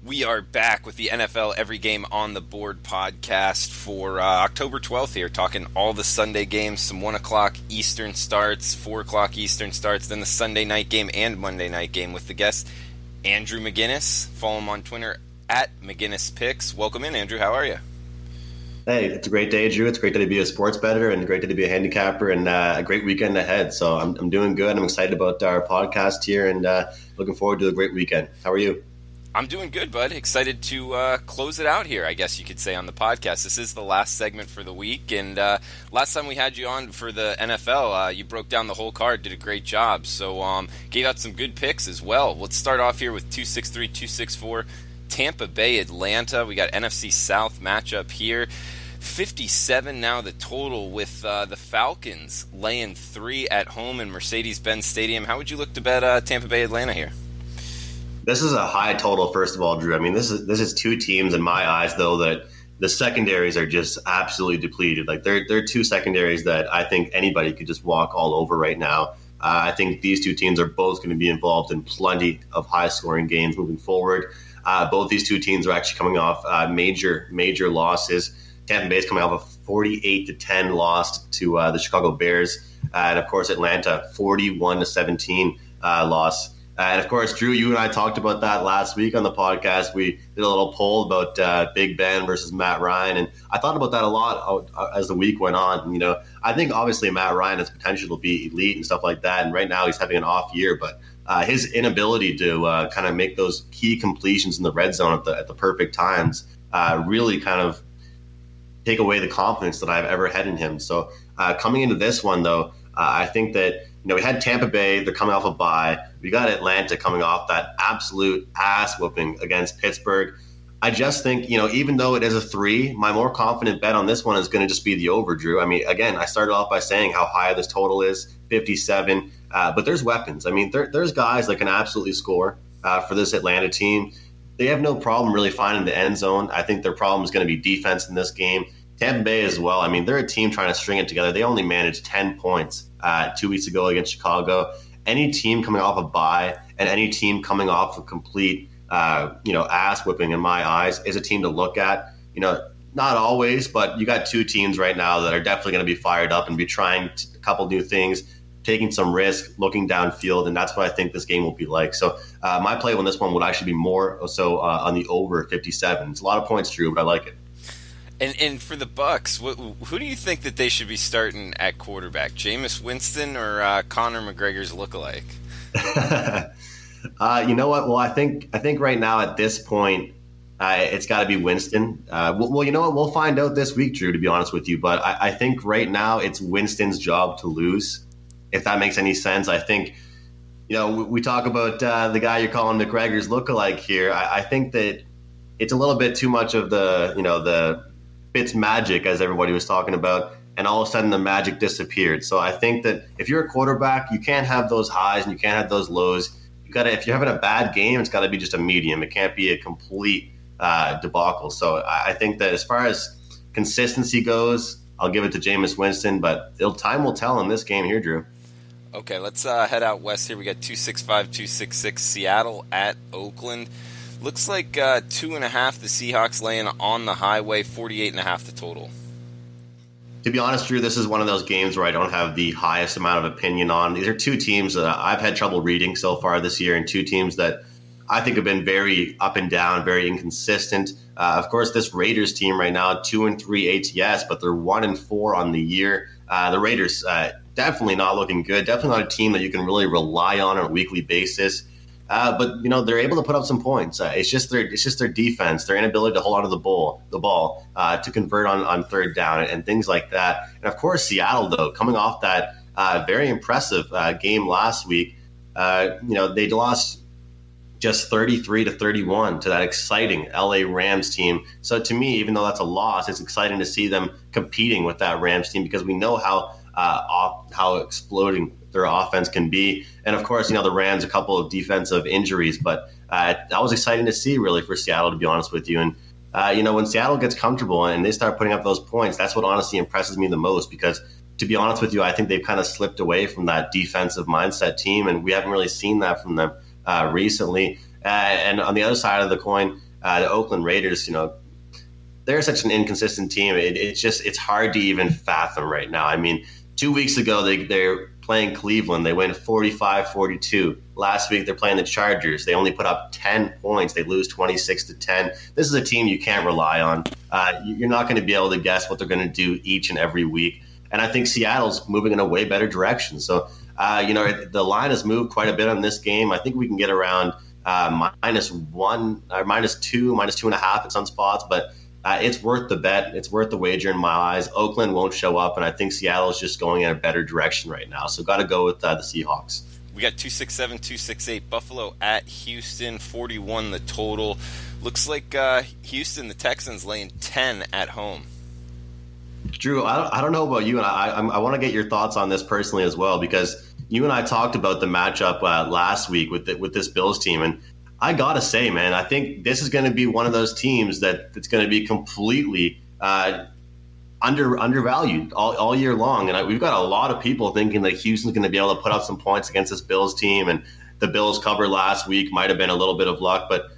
We are back with the NFL Every Game on the Board podcast for October 12th here, talking all the Sunday games, some 1 o'clock Eastern starts, 4 o'clock Eastern starts, then the Sunday night game and Monday night game with the guest, Andrew McGinnis. Follow him on Twitter at McGinnis Picks. Welcome in, Andrew. How are you? Hey, it's a great day, Drew. It's great day to be a sports bettor and great day to be a handicapper and a great weekend ahead. So I'm doing good. I'm excited about our podcast here and looking forward to a great weekend. How are you? I'm doing good, bud. Excited to close it out here, I guess you could say, on the podcast. This is the last segment for the week, and last time we had you on for the NFL, you broke down the whole card, did a great job, so gave out some good picks as well. Let's start off here with 263, 264, Tampa Bay, Atlanta. We got NFC South matchup here. 57 now the total with the Falcons laying 3 at home in Mercedes-Benz Stadium. How would you look to bet Tampa Bay, Atlanta here? This is a high total, first of all, Drew. I mean, this is two teams in my eyes, though, that the secondaries are just absolutely depleted. Like they're two secondaries that I think anybody could just walk all over right now. I think these two teams are both going to be involved in plenty of high-scoring games moving forward. Both these two teams are actually coming off major losses. Tampa Bay is coming off a 48-10 loss to the Chicago Bears, and of course Atlanta 41-17 loss. And, of course, Drew, you and I talked about that last week on the podcast. We did a little poll about Big Ben versus Matt Ryan. And I thought about that a lot as the week went on. You know, I think, obviously, Matt Ryan has potential to be elite and stuff like that. And right now he's having an off year. But his inability to kind of make those key completions in the red zone at the perfect times really kind of take away the confidence that I've ever had in him. So coming into this one, though, I think that, we had Tampa Bay. They're coming off a bye. We got Atlanta coming off that absolute ass whooping against Pittsburgh. I just think, even though it is a 3, my more confident bet on this one is going to just be the over, Drew. I mean, again, I started off by saying how high this total is, 57. But there's weapons. I mean, there's guys that can absolutely score for this Atlanta team. They have no problem really finding the end zone. I think their problem is going to be defense in this game. Tampa Bay as well. I mean, they're a team trying to string it together. They only managed 10 points 2 weeks ago against Chicago. Any team coming off a bye and any team coming off a complete, ass whipping in my eyes is a team to look at. Not always, but you got two teams right now that are definitely going to be fired up and be trying a couple new things, taking some risk, looking downfield, and that's what I think this game will be like. So my play on this one would actually be more so on the over 57. It's a lot of points, Drew, but I like it. And for the Bucks, who do you think that they should be starting at quarterback? Jameis Winston or Conor McGregor's lookalike? You know what? Well, I think right now at this point, it's got to be Winston. Well, you know what? We'll find out this week, Drew, to be honest with you. But I think right now it's Winston's job to lose, if that makes any sense. I think, we talk about the guy you're calling McGregor's lookalike here. I think that it's a little bit too much of the Fitz magic, as everybody was talking about, and all of a sudden the magic disappeared. So I think that if you're a quarterback, you can't have those highs and you can't have those lows. If you're having a bad game, it's got to be just a medium. It can't be a complete debacle. So I think that as far as consistency goes, I'll give it to Jameis Winston, but time will tell in this game here, Drew. Okay, let's head out west here. We got 265, 266 Seattle at Oakland. Looks like 2.5 the Seahawks laying on the highway, 48.5 the total. To be honest, Drew, this is one of those games where I don't have the highest amount of opinion on. These are two teams that I've had trouble reading so far this year, and two teams that I think have been very up and down, very inconsistent. Of course, this Raiders team right now, 2-3 ATS, but they're 1-4 on the year. The Raiders definitely not looking good. Definitely not a team that you can really rely on a weekly basis. But they're able to put up some points. It's just their defense, their inability to hold on to the ball, to convert on third down and things like that. And of course, Seattle, though, coming off that very impressive game last week, they lost just 33-31 to that exciting LA Rams team. So to me, even though that's a loss, it's exciting to see them competing with that Rams team because we know how exploding their offense can be. And of course, the Rams, a couple of defensive injuries, but that was exciting to see really for Seattle, to be honest with you. And, when Seattle gets comfortable and they start putting up those points, that's what honestly impresses me the most because, to be honest with you, I think they've kind of slipped away from that defensive mindset team, and we haven't really seen that from them recently. And on the other side of the coin, the Oakland Raiders, they're such an inconsistent team. It's hard to even fathom right now. I mean, 2 weeks ago, they're playing Cleveland. They win 45-42. Last week, they're playing the Chargers. They only put up 10 points. They lose 26-10. This is a team you can't rely on. You're not going to be able to guess what they're going to do each and every week. And I think Seattle's moving in a way better direction. So, the line has moved quite a bit on this game. I think we can get around -1, or -2, -2.5 at some spots, but it's worth the bet. It's worth the wager in my eyes. Oakland won't show up, and I think Seattle is just going in a better direction right now. So got to go with the Seahawks. We got 267, 268. Buffalo at Houston, 41 the total. Looks like Houston, the Texans, laying 10 at home. Drew, I don't know about you, and I want to get your thoughts on this personally as well, because you and I talked about the matchup last week with this Bills team, and I gotta say, man, I think this is going to be one of those teams that's going to be completely undervalued all year long. And we've got a lot of people thinking that Houston's going to be able to put up some points against this Bills team, and the Bills cover last week might have been a little bit of luck, but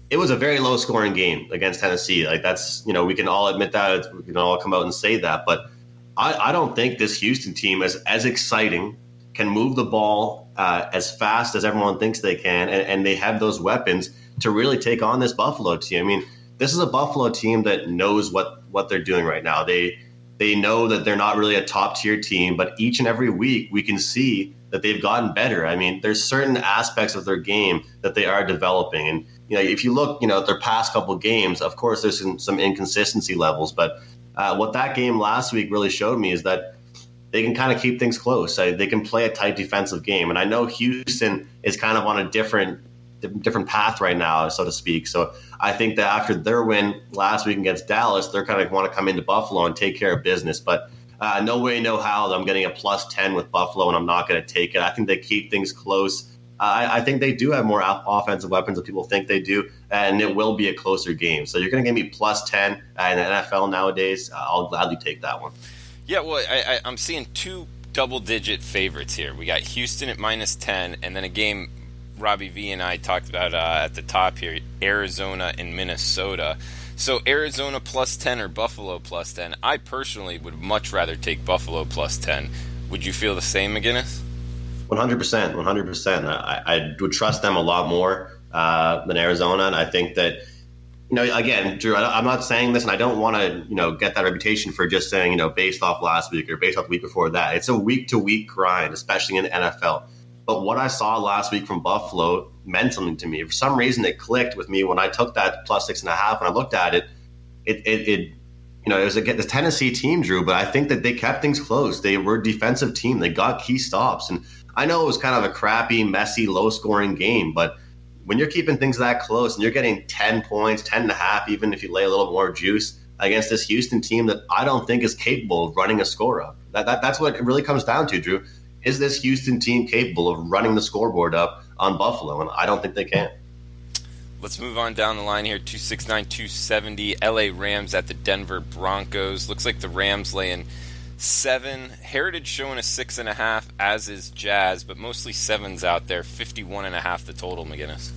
it was a very low-scoring game against Tennessee. Like, that's, we can all admit that. We can all come out and say that. But I don't think this Houston team is as exciting, can move the ball as fast as everyone thinks they can, and they have those weapons to really take on this Buffalo team. I mean, this is a Buffalo team that knows what they're doing right now. They know that they're not really a top-tier team, but each and every week we can see that they've gotten better. I mean, there's certain aspects of their game that they are developing. And, if you look, at their past couple of games, of course, there's some inconsistency levels. But what that game last week really showed me is that they can kind of keep things close. They can play a tight defensive game. And I know Houston is kind of on a different path right now, so to speak. So I think that after their win last week against Dallas, they're kind of want to come into Buffalo and take care of business. But no way, no how I'm getting a +10 with Buffalo, and I'm not going to take it. I think they keep things close. I think they do have more offensive weapons than people think they do, and it will be a closer game. So you're going to give me +10 in the NFL nowadays. I'll gladly take that one. Yeah, well, I'm seeing two double-digit favorites here. We got Houston at -10, and then a game Robbie V and I talked about at the top here, Arizona and Minnesota. So Arizona +10 or Buffalo +10. I personally would much rather take Buffalo +10. Would you feel the same, McGinnis? 100%. 100%. I would trust them a lot more than Arizona, and I think that, again, Drew, I'm not saying this, and I don't want to, get that reputation for just saying, based off last week or based off the week before that. It's a week-to-week grind, especially in the NFL. But what I saw last week from Buffalo meant something to me. For some reason, it clicked with me when I took that +6.5 and I looked at it. It was a Tennessee team, Drew, but I think that they kept things close. They were a defensive team. They got key stops. And I know it was kind of a crappy, messy, low-scoring game, but when you're keeping things that close and you're getting 10 points, 10.5, even if you lay a little more juice against this Houston team that I don't think is capable of running a score up. That's what it really comes down to, Drew. Is this Houston team capable of running the scoreboard up on Buffalo? And I don't think they can. Let's move on down the line here. 269, 270. LA Rams at the Denver Broncos. Looks like the Rams laying 7. Heritage showing a 6.5, as is Jazz, but mostly 7s out there. 51.5 the total, McGinnis.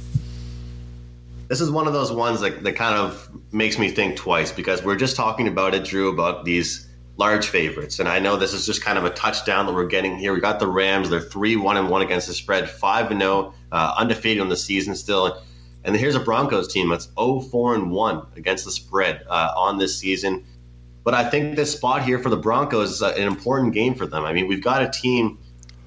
This is one of those ones that kind of makes me think twice, because we're just talking about it, Drew, about these large favorites. And I know this is just kind of a touchdown that we're getting here. We got the Rams. They're 3-1-1 against the spread, 5-0, undefeated on the season still. And here's a Broncos team that's 0-4-1 against the spread on this season. But I think this spot here for the Broncos is an important game for them. I mean, we've got a team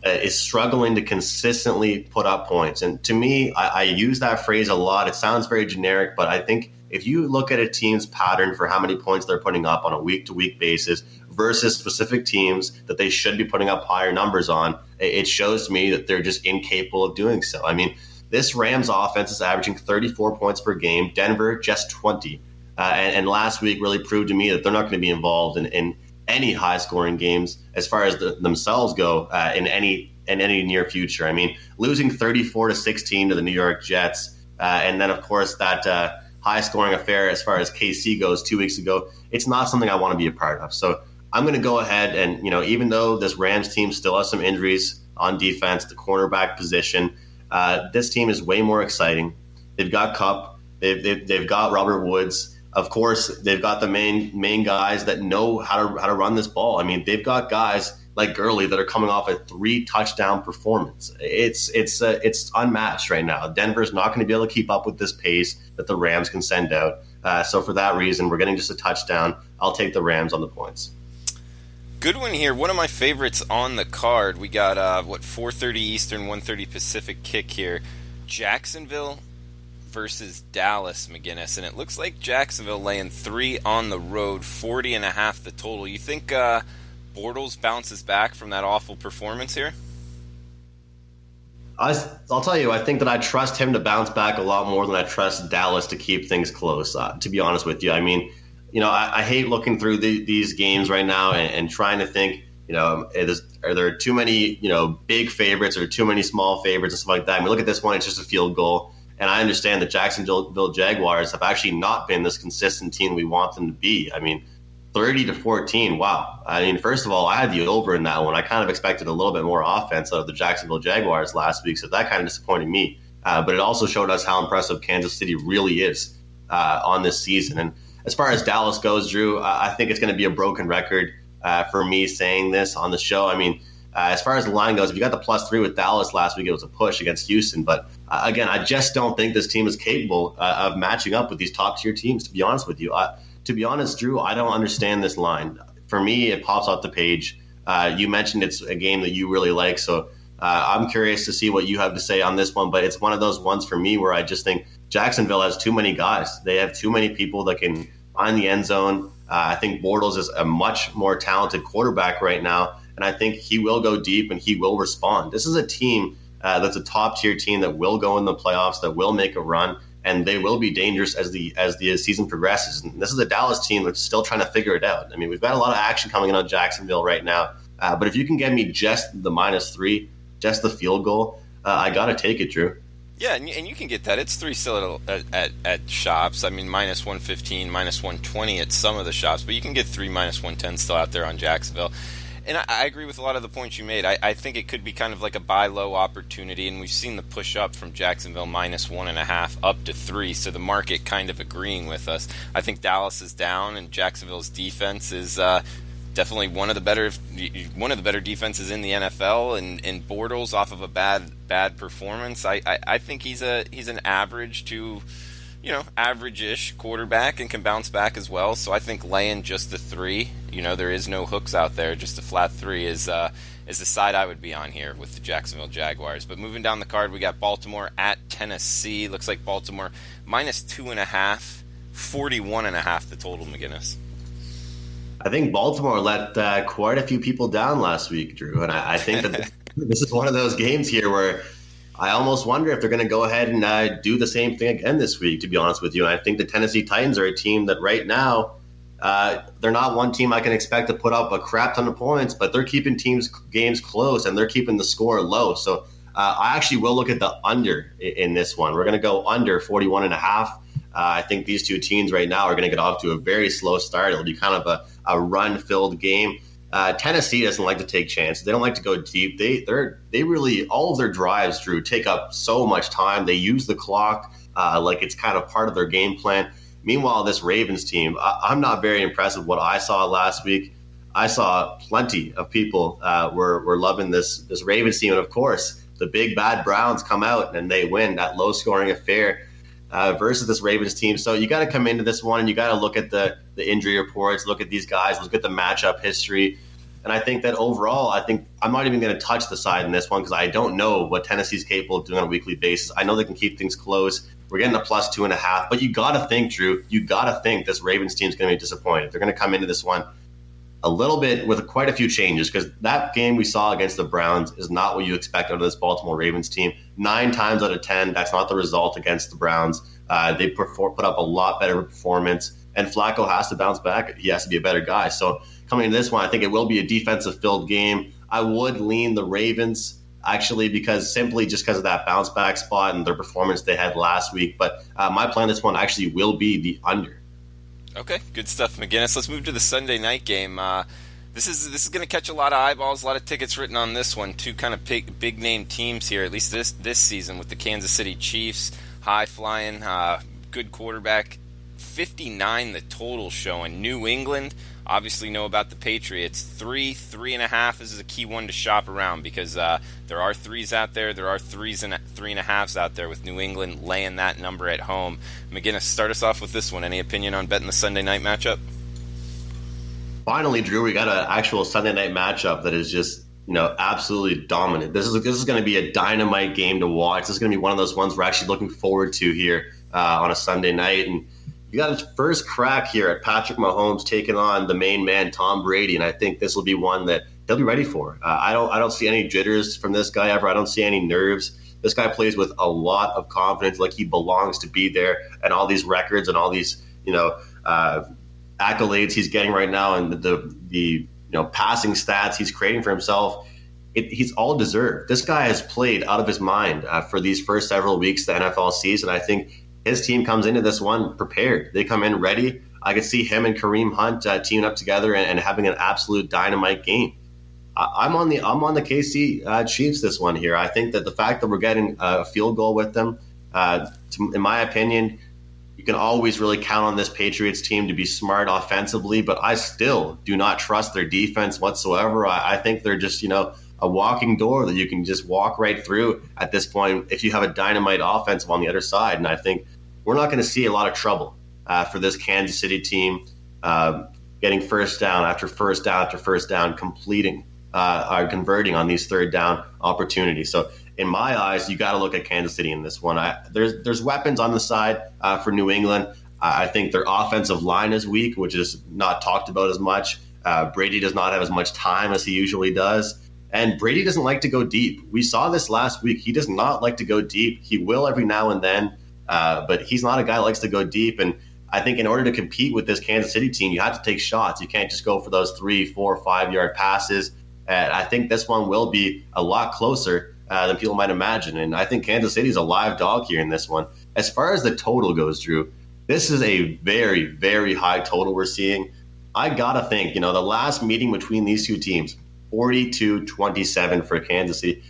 that is struggling to consistently put up points. And to me, I use that phrase a lot. It sounds very generic, but I think if you look at a team's pattern for how many points they're putting up on a week-to-week basis versus specific teams that they should be putting up higher numbers on, it shows to me that they're just incapable of doing so. I mean, this Rams offense is averaging 34 points per game. Denver, just 20. And last week really proved to me that they're not going to be involved in any high-scoring games as far as themselves go in any near future. I mean, losing 34-16 to the New York Jets, and then, of course, that high-scoring affair as far as KC goes 2 weeks ago, it's not something I want to be a part of. So I'm going to go ahead and, even though this Rams team still has some injuries on defense, the cornerback position, this team is way more exciting. They've got Kupp. They've got Robert Woods. Of course, they've got the main guys that know how to run this ball. I mean, they've got guys like Gurley that are coming off a 3-touchdown performance. It's unmatched right now. Denver's not going to be able to keep up with this pace that the Rams can send out. So for that reason, we're getting just a touchdown. I'll take the Rams on the points. Good one here. One of my favorites on the card. We got 4:30 Eastern, 1:30 Pacific kick here. Jacksonville versus Dallas, McGinnis, and it looks like Jacksonville laying 3 on the road, 40.5 the total. You think Bortles bounces back from that awful performance here? I'll tell you, I think that I trust him to bounce back a lot more than I trust Dallas to keep things close, to be honest with you. I mean, I hate looking through these games right now and trying to think, are there too many, big favorites or too many small favorites and stuff like that. I mean, look at this one, it's just a field goal. And I understand the Jacksonville Jaguars have actually not been this consistent team we want them to be. I mean, 30-14, wow. I mean, first of all, I had the over in that one. I kind of expected a little bit more offense out of the Jacksonville Jaguars last week, so that kind of disappointed me. But it also showed us how impressive Kansas City really is on this season. And as far as Dallas goes, Drew, I think it's going to be a broken record for me saying this on the show. I mean, as far as the line goes, if you got the +3 with Dallas last week, it was a push against Houston. But again, I just don't think this team is capable of matching up with these top-tier teams, to be honest with you. To be honest, Drew, I don't understand this line. For me, it pops off the page. You mentioned it's a game that you really like, so I'm curious to see what you have to say on this one. But it's one of those ones for me where I just think Jacksonville has too many guys. They have too many people that can find the end zone. I think Bortles is a much more talented quarterback right now, and I think he will go deep and he will respond. This is a team that's a top-tier team that will go in the playoffs, that will make a run, and they will be dangerous as the season progresses. And this is a Dallas team that's still trying to figure it out. I mean, we've got a lot of action coming in on Jacksonville right now, but if you can get me just the -3, just the field goal, I got to take it, Drew. Yeah, and you can get that. It's 3 still at shops. I mean, -115, -120 at some of the shops, but you can get 3 -110 still out there on Jacksonville. And I agree with a lot of the points you made. I think it could be kind of like a buy low opportunity, and we've seen the push up from Jacksonville -1.5 up to 3, so the market kind of agreeing with us. I think Dallas is down, and Jacksonville's defense is definitely one of the better defenses in the NFL, and Bortles off of a bad performance. I think he's an average to average-ish quarterback and can bounce back as well. So I think laying just the 3, there is no hooks out there, just a flat 3 is the side I would be on here with the Jacksonville Jaguars. But moving down the card, we got Baltimore at Tennessee. Looks like Baltimore -2.5, 41.5 the total, McGinnis. I think Baltimore let quite a few people down last week, Drew, and I think that this is one of those games here where I almost wonder if they're going to go ahead and do the same thing again this week, to be honest with you. And I think the Tennessee Titans are a team that right now, they're not one team I can expect to put up a crap ton of points, but they're keeping games close and they're keeping the score low. So I actually will look at the under in this one. We're going to go under 41.5. I think these two teams right now are going to get off to a very slow start. It'll be kind of a run-filled game. Tennessee doesn't like to take chances. They don't like to go deep. They really, all of their drives, Drew, take up so much time. They use the clock like it's kind of part of their game plan. Meanwhile, this Ravens team, I'm not very impressed with what I saw last week. I saw plenty of people were loving this Ravens team. And, of course, the big bad Browns come out and they win that low-scoring affair versus this Ravens team. So you got to come into this one and you got to look at the injury reports, look at these guys, look at the matchup history. And I think that overall, I'm not even going to touch the side in this one because I don't know what Tennessee's capable of doing on a weekly basis. I know they can keep things close. We're getting a +2.5. But you got to think, Drew, this Ravens team's going to be disappointed. They're going to come into this one a little bit with quite a few changes because that game we saw against the Browns is not what you expect out of this Baltimore Ravens team. 9 times out of 10, that's not the result against the Browns. They put up a lot better performance, and Flacco has to bounce back. He has to be a better guy. So coming into this one, I think it will be a defensive-filled game. I would lean the Ravens, actually, because of that bounce-back spot and their performance they had last week. But my plan this one actually will be the under. Okay, good stuff, McGinnis. Let's move to the Sunday night game. This is going to catch a lot of eyeballs, a lot of tickets written on this one. Two kind of big-name teams here, at least this season, with the Kansas City Chiefs, high-flying, good quarterback. 59 the total showing. New England, obviously know about the Patriots. 3.5. This is a key one to shop around because there are threes out there. There are 3.5s out there with New England laying that number at home. McGinnis, start us off with this one. Any opinion on betting the Sunday night matchup? Finally, Drew, we got an actual Sunday night matchup that is just, absolutely dominant. This is going to be a dynamite game to watch. This is going to be one of those ones we're actually looking forward to here on a Sunday night. And you got a first crack here at Patrick Mahomes taking on the main man, Tom Brady. And I think this will be one that they'll be ready for. I don't see any jitters from this guy ever. I don't see any nerves. This guy plays with a lot of confidence, like he belongs to be there. And all these records and all these, accolades he's getting right now, and the passing stats he's creating for himself, he's all deserved. This guy has played out of his mind for these first several weeks of the NFL season. I think his team comes into this one prepared. They come in ready. I could see him and Kareem Hunt teaming up together and having an absolute dynamite game. I'm on the KC Chiefs this one here. I think that the fact that we're getting a field goal with them, in my opinion, you can always really count on this Patriots team to be smart offensively, but I still do not trust their defense whatsoever. I think they're just, a walking door that you can just walk right through at this point if you have a dynamite offensive on the other side. And I think we're not going to see a lot of trouble for this Kansas City team getting first down after first down after first down, converting on these third down opportunities. So in my eyes, you got to look at Kansas City in this one. There's weapons on the side for New England. I think their offensive line is weak, which is not talked about as much. Brady does not have as much time as he usually does. And Brady doesn't like to go deep. We saw this last week. He does not like to go deep. He will every now and then, but he's not a guy that likes to go deep. And I think in order to compete with this Kansas City team, you have to take shots. You can't just go for those 3, 4, 5-yard passes. And I think this one will be a lot closer than people might imagine. And I think Kansas City is a live dog here in this one. As far as the total goes, Drew, this is a very, very high total we're seeing. I got to think, the last meeting between these two teams, 42-27 for Kansas City,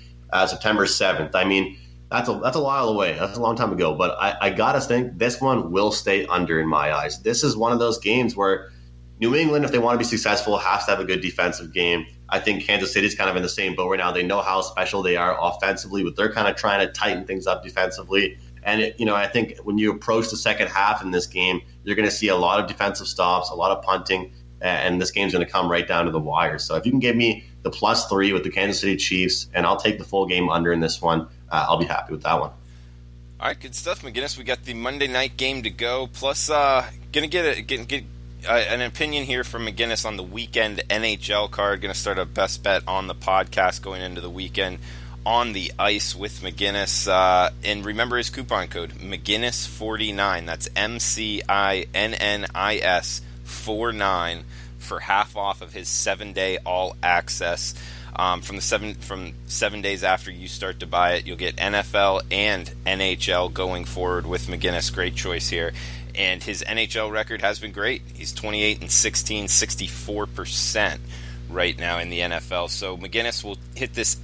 September 7th. I mean, that's a while away. That's a long time ago. But I got to think this one will stay under in my eyes. This is one of those games where New England, if they want to be successful, has to have a good defensive game. I think Kansas City's kind of in the same boat right now. They know how special they are offensively, but they're kind of trying to tighten things up defensively. And, I think when you approach the second half in this game, you're going to see a lot of defensive stops, a lot of punting, and this game's going to come right down to the wire. So if you can give me the +3 with the Kansas City Chiefs, and I'll take the full game under in this one, I'll be happy with that one. All right, good stuff, McGinnis. We got the Monday night game to go. Plus, going to get an opinion here from McGinnis on the weekend NHL card. Going to start a best bet on the podcast going into the weekend on the ice with McGinnis. And remember his coupon code, McGinnis49. That's MCINNIS 49 for half off of his 7-day all access. From 7 days after you start to buy it, you'll get NFL and NHL going forward with McGinnis. Great choice here. And his NHL record has been great. He's 28-16, 64% right now in the NFL. So McGinnis will hit this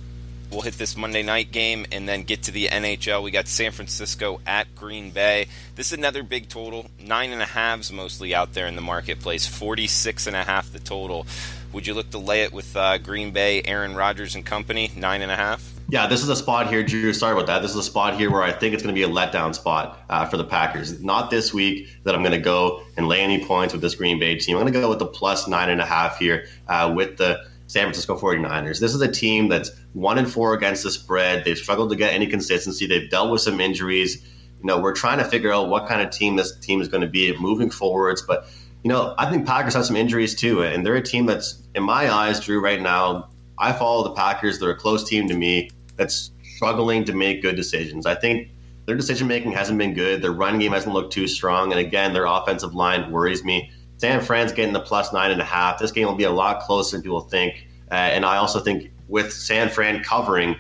Monday night game and then get to the NHL. We got San Francisco at Green Bay. This is another big total. 9.5s mostly out there in the marketplace. 46.5 the total. Would you look to lay it with Green Bay, Aaron Rodgers and company, 9.5? Yeah, this is a spot here, Drew. Sorry about that. This is a spot here where I think it's going to be a letdown spot for the Packers. Not this week that I'm going to go and lay any points with this Green Bay team. I'm going to go with the +9.5 here with the San Francisco 49ers. This is a team that's 1-4 against the spread. They've struggled to get any consistency. They've dealt with some injuries. We're trying to figure out what kind of team this team is going to be moving forwards. But, I think Packers have some injuries too. And they're a team that's, in my eyes, Drew, right now, I follow the Packers. They're a close team to me that's struggling to make good decisions. I think their decision-making hasn't been good. Their run game hasn't looked too strong. And again, their offensive line worries me. San Fran's getting the +9.5. This game will be a lot closer than people think. And I also think with San Fran covering,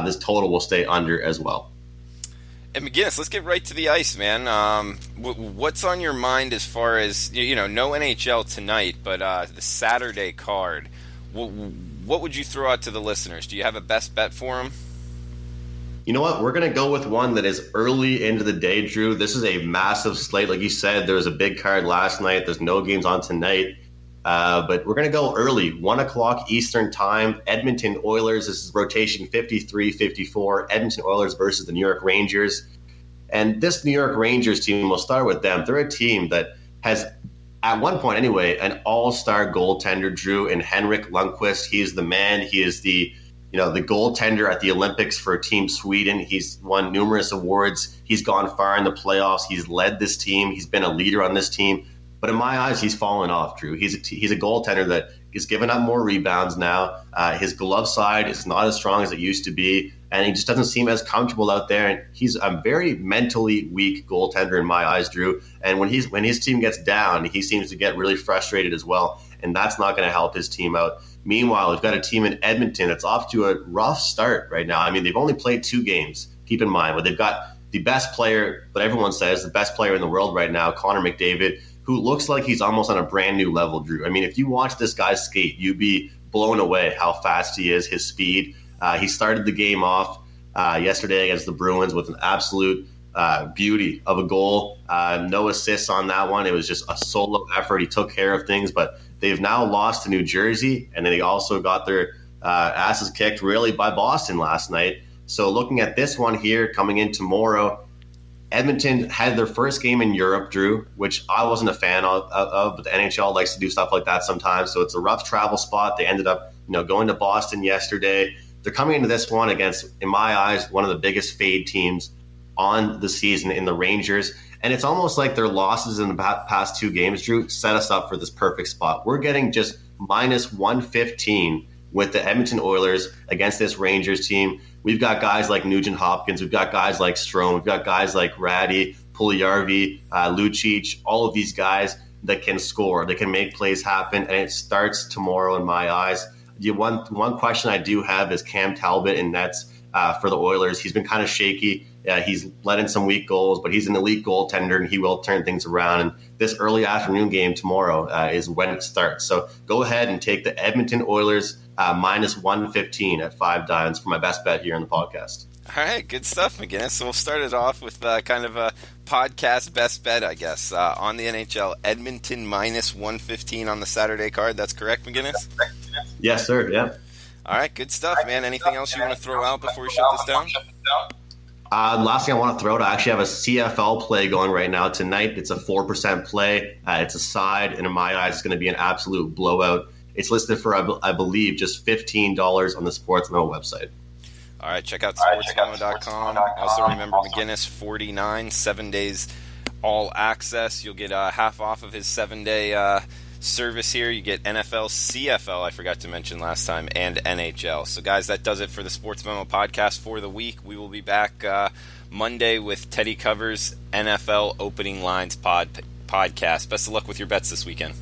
this total will stay under as well. And McGinnis, let's get right to the ice, man. What's on your mind as far as, no NHL tonight, but the Saturday card? What would you throw out to the listeners? Do you have a best bet for them? You know what? We're going to go with one that is early into the day, Drew. This is a massive slate. Like you said, there was a big card last night. There's no games on tonight. But we're going to go early, 1 o'clock Eastern time. Edmonton Oilers. This is rotation 53-54. Edmonton Oilers versus the New York Rangers. And this New York Rangers team, we'll start with them. They're a team that has, at one point anyway, an all-star goaltender, Drew, in Henrik Lundqvist. He is the man. He is the goaltender at the Olympics for Team Sweden. He's won numerous awards. He's gone far in the playoffs. He's led this team. He's been a leader on this team. But in my eyes, he's fallen off, Drew. He's a goaltender that is giving up more rebounds now. His glove side is not as strong as it used to be, and he just doesn't seem as comfortable out there. And he's a very mentally weak goaltender in my eyes, Drew. And when his team gets down, he seems to get really frustrated as well, and that's not going to help his team out. Meanwhile, we've got a team in Edmonton that's off to a rough start right now. I mean, they've only played 2 games, keep in mind, but they've got the best player, what everyone says, the best player in the world right now, Connor McDavid, who looks like he's almost on a brand new level, Drew. I mean, if you watch this guy skate, you'd be blown away how fast he is, his speed. He started the game off yesterday against the Bruins with an absolute beauty of a goal. No assists on that one. It was just a solo effort. He took care of things, but they've now lost to New Jersey, and then they also got their asses kicked really by Boston last night. So looking at this one here coming in tomorrow, Edmonton had their first game in Europe, Drew, which I wasn't a fan of, but the NHL likes to do stuff like that sometimes. So it's a rough travel spot. They ended up, going to Boston yesterday. They're coming into this one against, in my eyes, one of the biggest fade teams on the season in the Rangers. And it's almost like their losses in the past 2 games, Drew, set us up for this perfect spot. We're getting just minus 115 with the Edmonton Oilers against this Rangers team. We've got guys like Nugent Hopkins. We've got guys like Strome. We've got guys like Ratty, Puljujarvi, Lucic, all of these guys that can score, that can make plays happen, and it starts tomorrow in my eyes. One question I do have is Cam Talbot in nets for the Oilers. He's been kind of shaky. He's let in some weak goals, but he's an elite goaltender, and he will turn things around. And this early afternoon game tomorrow is when it starts. So go ahead and take the Edmonton Oilers minus 115 at 5 dimes for my best bet here on the podcast. All right, good stuff, McGinnis. So we'll start it off with kind of a podcast best bet, I guess, on the NHL. Edmonton minus 115 on the Saturday card. That's correct, McGinnis? Yes, sir. Yeah. All right, good stuff, man. Anything else you want to throw out before we shut this down? Last thing I want to throw out, I actually have a CFL play going right now tonight. It's a 4% play. It's a side, and in my eyes, it's going to be an absolute blowout. It's listed for, I believe, just $15 on the Sportsmemo website. All right, check out sportsmemo.com. Also remember McGinnis, 49, 7 days all access. You'll get half off of his 7-day service here. You get NFL, CFL, I forgot to mention last time, and NHL. So, guys, that does it for the Sports Memo podcast for the week. We will be back Monday with Teddy Covers NFL Opening Lines podcast. Best of luck with your bets this weekend.